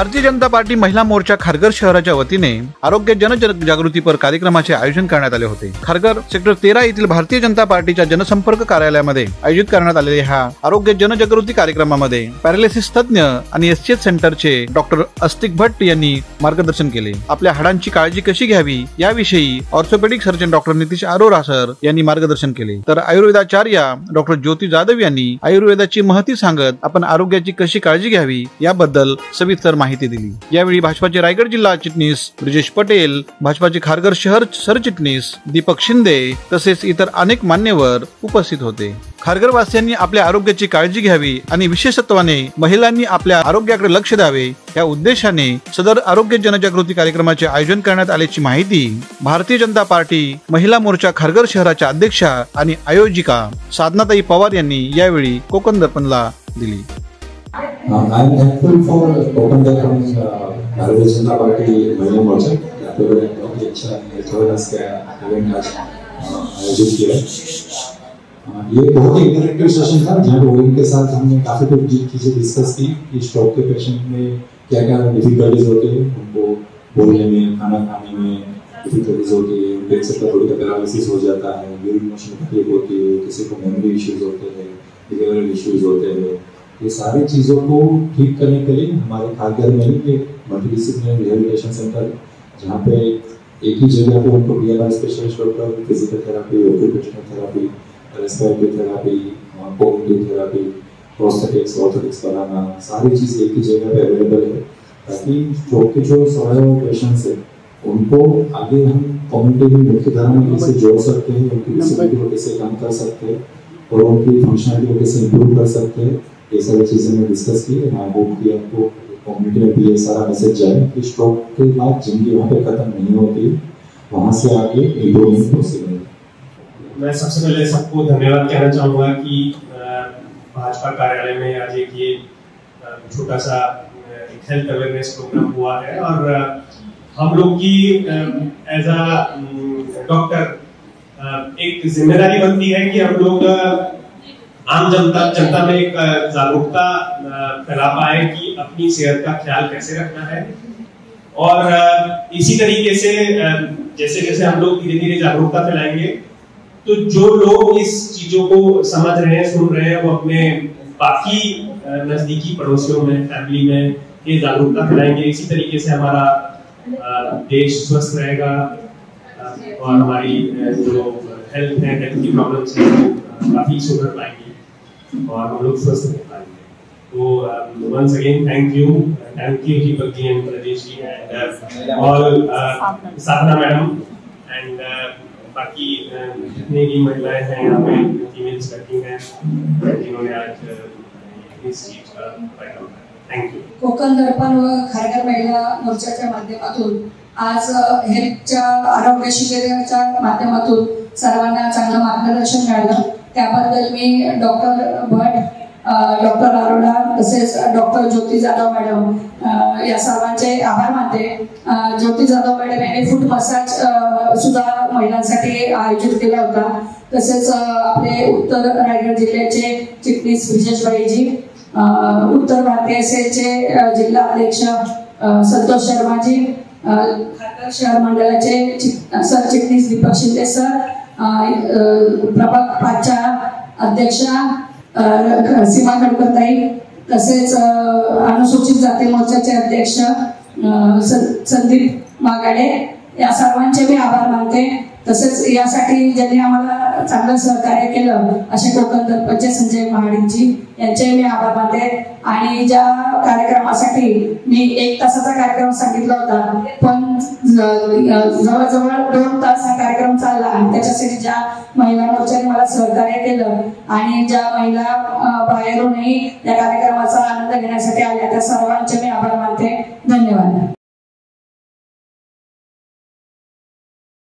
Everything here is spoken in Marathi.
भारतीय जनता पार्टी महिला मोर्चा खारघर शहराच्या वतीने आरोग्य जनजागृतीपर कार्यक्रमाचे आयोजन करण्यात आले होते। खारघर सेक्टर 13 येथील भारतीय जनता पार्टीच्या जनसंपर्क कार्यालयामध्ये आयोजित करण्यात आलेल्या ह्या आरोग्य जनजागृती कार्यक्रमामध्ये पॅरालिसिस तज्ञ आणि एससीएच सेंटरचे डॉक्टर अस्तिक भट्ट यांनी मार्गदर्शन केले। आपल्या हाडांची काळजी कशी घ्यावी याविषयी orthopaedic surgeon doctor Nitish Arora sir यांनी मार्गदर्शन केले। तर आयुर्वेदाचार्य डॉक्टर ज्योती जाधव यांनी आयुर्वेदाची महती सांगत आपण आरोग्याची कशी काळजी घ्यावी याबद्दल सविस्तर माहिती दिली। यावेळी भाजपाचे रायगड जिल्हा चिटणीस ब्रिजेश पटेल, भाजपाचे खारघर शहर सरचिटणीस दीपक शिंदे तसेच इतर अनेक मान्यवर उपस्थित होते। खारघरवासियांनी आपल्या आरोग्याची काळजी घ्यावी आणि विशेषत्वाने महिलांनी आपल्या आरोग्याकडे लक्ष द्यावे या उद्देशाने सदर आरोग्य जनजागृती कार्यक्रमाचे आयोजन करण्यात आल्याची माहिती भारतीय जनता पार्टी महिला मोर्चा खारघर शहराच्या अध्यक्षा आणि आयोजिका साधनाताई पवार यांनी यावेळी कोकण दर्पणला दिली। I am thankful for Kokan Darpan Bharatiya Janata Party महिला मोर्चा आपल्याकडे बहुत अच्छा हेल्थ का इवेंट आज आयोजित किया। ये बहुत ही इंटरेक्टिव सेशन था जहाँ रोहित के साथ हमने काफी कुछ चीजें डिस्कस की कि स्ट्रोक के पेशेंट में क्या क्या डिफिकल्टीज होती है, उनको बोलने में, खाना खाने में डिफिकल्टीज होती है, देख सकते हैं थोड़ी पैरालिसिस हो जाता है, यूरिन मोशन तकलीफ होती है, किसी को मेमोरी इश्यूज होते हैं, बिहेवियरल इश्यूज होते हैं। ये सारी चीज़ों को ठीक करने के लिए हमारे खारघर में ही एक मल्टीडिसिप्लिनरी रिहैबिलिटेशन सेंटर जहाँ पे एक ही जगह पे उनको BMR specialist doctor, physical therapy, occupational therapy, respiratory therapy, cognitive therapy, prosthetics, orthotics banana, सारी चीज़ एक ही जगह पे अवेलेबल है ताकि स्ट्रोक के जो सवाल पेशेंट्स हैं उनको आगे हम कम्युनिटी में मुख्य धारा में कैसे जोड़ सकते हैं, उनकी डिसेबिलिटी को कैसे कम कर सकते हैं और उनकी फंक्शनलिटी को कैसे इम्प्रूव कर सकते हैं, ये सारी चीजें में डिस्कस की। मैं होप कि आपको कम्युनिटी में भी ये सारा मैसेज जाए कि स्ट्रोक के बाद जिंदगी वहाँ पे खत्म नहीं होती, वहाँ से आगे इम्प्रूवमेंट पॉसिबल है। मैं सबसे पहले सबको धन्यवाद कहना चाहूँगा कि भाजपा कार्यालय में आज एक ये छोटा सा हेल्थ अवेयरनेस प्रोग्राम हुआ है और हम लोग की एज अ डॉक्टर एक जिम्मेदारी बनती है कि हम लोग आम जनता में एक जागरूकता फैला पाए कि अपनी सेहत का ख्याल कैसे रखना है और इसी तरीके से जैसे जैसे हम लोग धीरे धीरे जागरूकता फैलाएंगे तो जो लोग इस चीजों को समझ रहे हैं, सुन रहे हैं, वो अपने बाकी नजदीकी पड़ोसियों में, फैमिली में ये जागरूकता फैलाएंगे। इसी तरीके से हमारा देश स्वस्थ रहेगा और हमारी जो हेल्थ है, हेल्थ की प्रॉब्लम्स है काफी सुधर पाएंगी और हम लोग स्वस्थ हो पाएंगे। तो once again thank you Deepak ji and Rajesh ji and all Sadhana madam and बाकी जितने भी महिलाएं हैं यहाँ पे फीमेल्स करती हैं जिन्होंने आज इस चीज का फायदा उठाया। Thank you. कोकण दर्पण व खारघर महिला मोर्चाच्या माध्यमातून आज हेल्थच्या आरोग्य शिबिराच्या माध्यमातून सर्वांना चांगलं मार्गदर्शन मिळालं। त्याबद्दल मी डॉक्टर भट, डॉक्टर अरोरा तसेच डॉक्टर ज्योती जाधव मॅडम या सर्वांचे आभार मानते। ज्योती जाधव मॅडम यांनी फूट मसाज सुद्धा महिलांसाठी आयोजित केला होता। तसेच आपले उत्तर रायगड जिल्ह्याचे चिटणीस ब्रिजेश भाईजी, उत्तर भारतीय सेलचे जिल्हा अध्यक्ष संतोष शर्माजी, खारघर शहर मंडळाचे सरचिटणीस दीपक शिंदे सर, प्रभाग 5च्या अध्यक्षा सीमा खडकरताई तसेच अनुसूचित जाती मोर्चाचे अध्यक्ष संदीप मागाडे या सर्वांचे मी आभार मानते। तसेच यासाठी ज्यांनी आम्हाला चांगलं सहकार्य केलं असे कोकण दर्पणचे संजय महाडिकजी यांचे मी आभार मानते। आणि ज्या कार्यक्रमासाठी मी 1 तासाचा कार्यक्रम सांगितला होता पण जवळजवळ 2 तास हा कार्यक्रम चालला आणि त्याच्यासाठी ज्या महिला मोर्चाने मला सहकार्य केलं आणि ज्या महिला बाहेरूनही या कार्यक्रमाचा आनंद घेण्यासाठी आल्या त्या सर्वांचे मी आभार